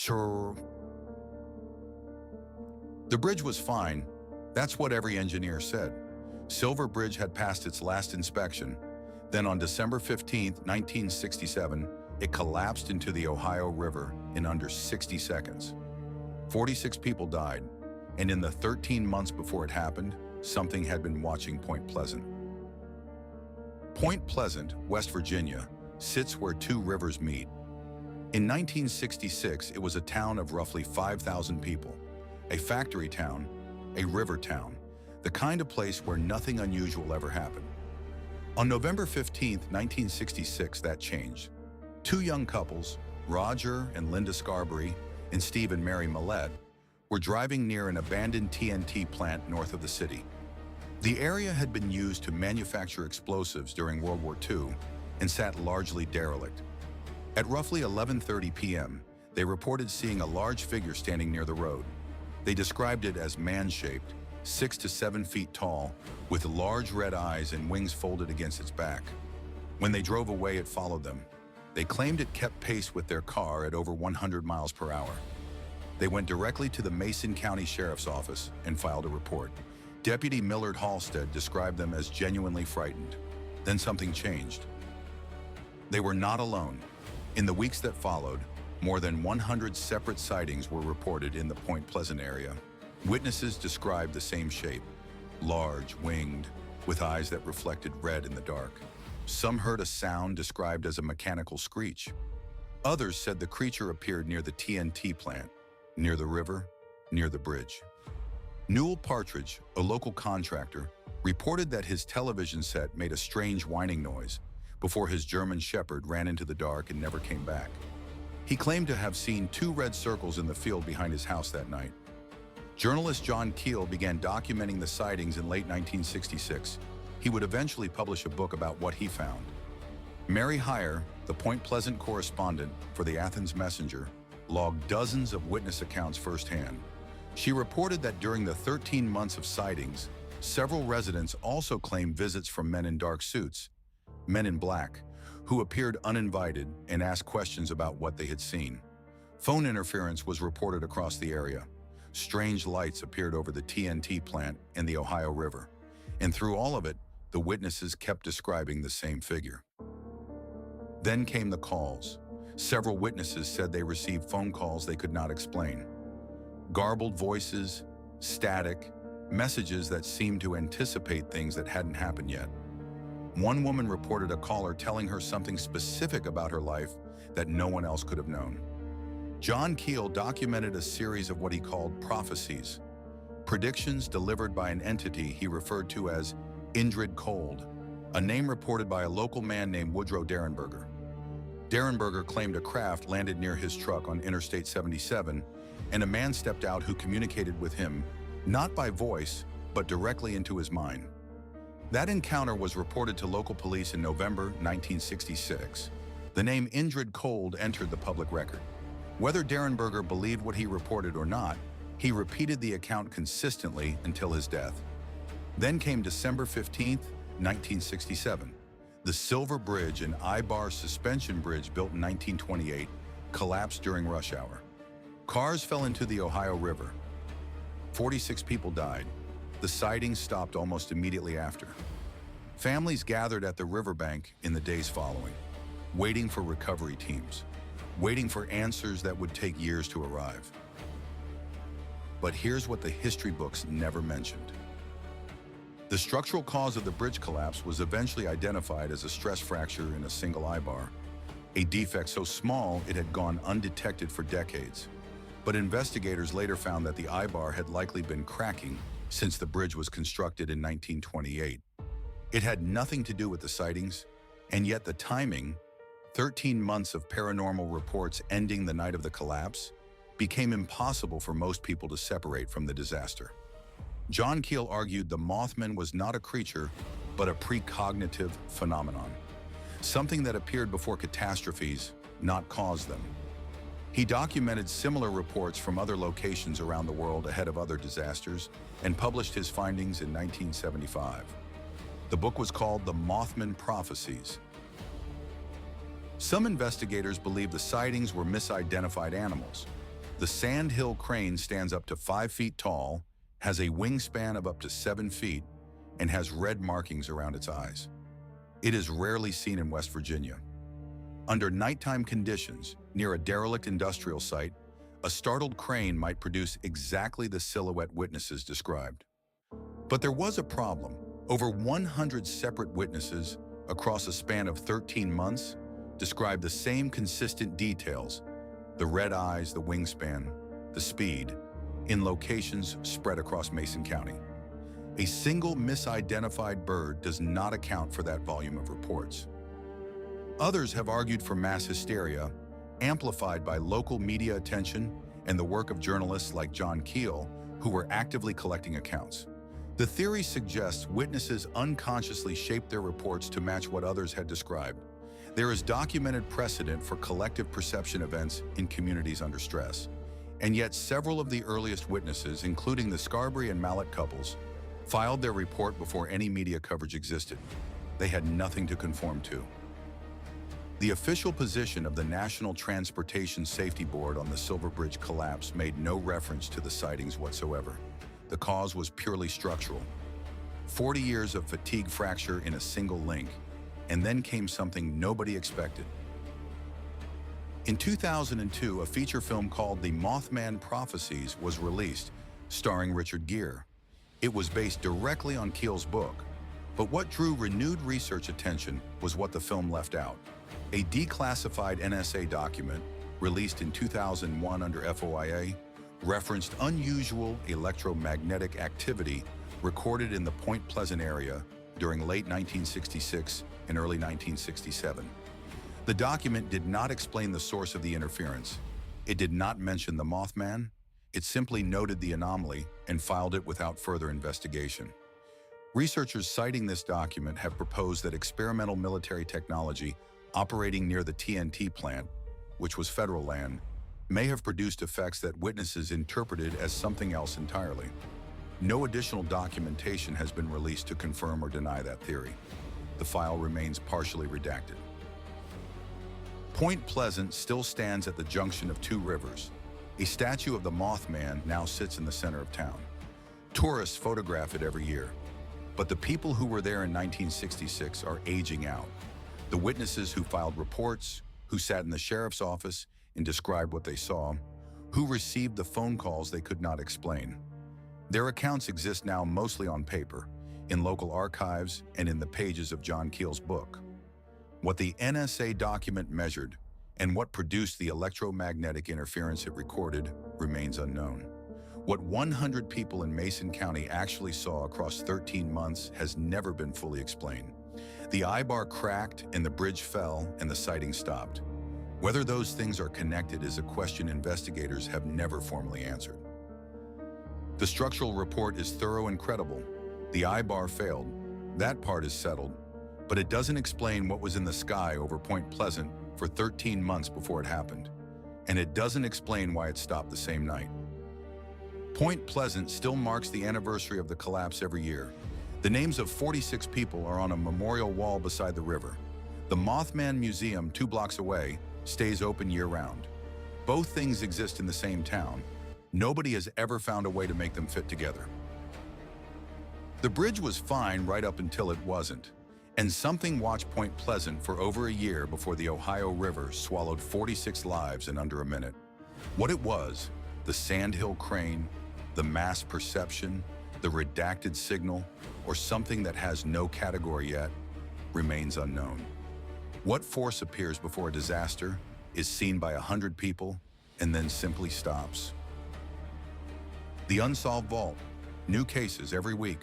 Sure. The bridge was fine. That's what every engineer said. Silver Bridge had passed its last inspection. Then on December 15, 1967, it collapsed into the Ohio River in under 60 seconds. 46 people died, and in the 13 months before it happened, something had been watching Point Pleasant. Point Pleasant, West Virginia, sits where two rivers meet. In 1966, it was a town of roughly 5,000 people, a factory town, a river town, the kind of place where nothing unusual ever happened. On November 15, 1966, that changed. Two young couples, Roger and Linda Scarberry and Steve and Mary Millett, were driving near an abandoned TNT plant north of the city. The area had been used to manufacture explosives during World War II and sat largely derelict. At roughly 11:30 p.m., they reported seeing a large figure standing near the road. They described it as man-shaped, 6 to 7 feet tall, with large red eyes and wings folded against its back. When they drove away, it followed them. They claimed it kept pace with their car at over 100 miles per hour. They went directly to the Mason County Sheriff's Office and filed a report. Deputy Millard Halstead described them as genuinely frightened. Then something changed. They were not alone. In the weeks that followed, more than 100 separate sightings were reported in the Point Pleasant area. Witnesses described the same shape, large, winged, with eyes that reflected red in the dark. Some heard a sound described as a mechanical screech. Others said the creature appeared near the TNT plant, near the river, near the bridge. Newell Partridge, a local contractor, reported that his television set made a strange whining noise before his German Shepherd ran into the dark and never came back. He claimed to have seen two red circles in the field behind his house that night. Journalist John Keel began documenting the sightings in late 1966. He would eventually publish a book about what he found. Mary Heyer, the Point Pleasant correspondent for the Athens Messenger, logged dozens of witness accounts firsthand. She reported that during the 13 months of sightings, several residents also claimed visits from men in dark suits, men in black, who appeared uninvited and asked questions about what they had seen. Phone interference was reported across the area. Strange lights appeared over the TNT plant and the Ohio River. And through all of it, the witnesses kept describing the same figure. Then came the calls. Several witnesses said they received phone calls they could not explain. Garbled voices, static, messages that seemed to anticipate things that hadn't happened yet. One woman reported a caller telling her something specific about her life that no one else could have known. John Keel documented a series of what he called prophecies, predictions delivered by an entity he referred to as Indrid Cold, a name reported by a local man named Woodrow Derenberger. Derenberger claimed a craft landed near his truck on Interstate 77, and a man stepped out who communicated with him, not by voice, but directly into his mind. That encounter was reported to local police in November 1966. The name Indrid Cold entered the public record. Whether Derenberger believed what he reported or not, he repeated the account consistently until his death. Then came December 15, 1967. The Silver Bridge, an eyebar suspension bridge built in 1928, collapsed during rush hour. Cars fell into the Ohio River. 46 people died. The sightings stopped almost immediately after. Families gathered at the riverbank in the days following, waiting for recovery teams, waiting for answers that would take years to arrive. But here's what the history books never mentioned. The structural cause of the bridge collapse was eventually identified as a stress fracture in a single eyebar, a defect so small it had gone undetected for decades. But investigators later found that the eyebar had likely been cracking since the bridge was constructed in 1928. It had nothing to do with the sightings, and yet the timing, 13 months of paranormal reports ending the night of the collapse, became impossible for most people to separate from the disaster. John Keel argued the Mothman was not a creature, but a precognitive phenomenon, something that appeared before catastrophes, not caused them. He documented similar reports from other locations around the world ahead of other disasters and published his findings in 1975. The book was called The Mothman Prophecies. Some investigators believe the sightings were misidentified animals, The Sandhill crane stands up to 5 feet tall, has a wingspan of up to 7 feet, and has red markings around its eyes. It is rarely seen in West Virginia. Under nighttime conditions, near a derelict industrial site, a startled crane might produce exactly the silhouette witnesses described. But there was a problem. Over 100 separate witnesses, across a span of 13 months, described the same consistent details: the red eyes, the wingspan, the speed, in locations spread across Mason County. A single misidentified bird does not account for that volume of reports. Others have argued for mass hysteria, amplified by local media attention and the work of journalists like Keel, who were actively collecting accounts. The theory suggests witnesses unconsciously shaped their reports to match what others had described. There is documented precedent for collective perception events in communities under stress. And yet several of the earliest witnesses, including the Scarberry and Mallet couples, filed their report before any media coverage existed. They had nothing to conform to. The official position of the National Transportation Safety Board on the Silver Bridge collapse made no reference to the sightings whatsoever. The cause was purely structural. 40 years of fatigue fracture in a single link, and then came something nobody expected. In 2002, a feature film called The Mothman Prophecies was released, starring Richard Gere. It was based directly on Keel's book, but what drew renewed research attention was what the film left out. A declassified NSA document, released in 2001 under FOIA, referenced unusual electromagnetic activity recorded in the Point Pleasant area during late 1966 and early 1967. The document did not explain the source of the interference. It did not mention the Mothman. It simply noted the anomaly and filed it without further investigation. Researchers citing this document have proposed that experimental military technology operating near the TNT plant, which was federal land, may have produced effects that witnesses interpreted as something else entirely. No additional documentation has been released to confirm or deny that theory. The file remains partially redacted. Point Pleasant still stands at the junction of two rivers. A statue of the Mothman now sits in the center of town. Tourists photograph it every year. But the people who were there in 1966 are aging out. The witnesses who filed reports, who sat in the sheriff's office and described what they saw, who received the phone calls they could not explain. Their accounts exist now mostly on paper, in local archives and in the pages of Keel's book. What the NSA document measured and what produced the electromagnetic interference it recorded remains unknown. What 100 people in Mason County actually saw across 13 months has never been fully explained. The eyebar cracked and the bridge fell and the sighting stopped. Whether those things are connected is a question investigators have never formally answered. The structural report is thorough and credible. The eyebar failed. That part is settled. But it doesn't explain what was in the sky over Point Pleasant for 13 months before it happened. And it doesn't explain why it stopped the same night. Point Pleasant still marks the anniversary of the collapse every year. The names of 46 people are on a memorial wall beside the river. The Mothman Museum, 2 blocks away, stays open year-round. Both things exist in the same town. Nobody has ever found a way to make them fit together. The bridge was fine right up until it wasn't, and something watched Point Pleasant for over a year before the Ohio River swallowed 46 lives in under a minute. What it was, the Sandhill crane, the mass perception, the redacted signal, or something that has no category yet, remains unknown. What force appears before a disaster, is seen by 100 people, and then simply stops? The Unsolved Vault. New cases every week.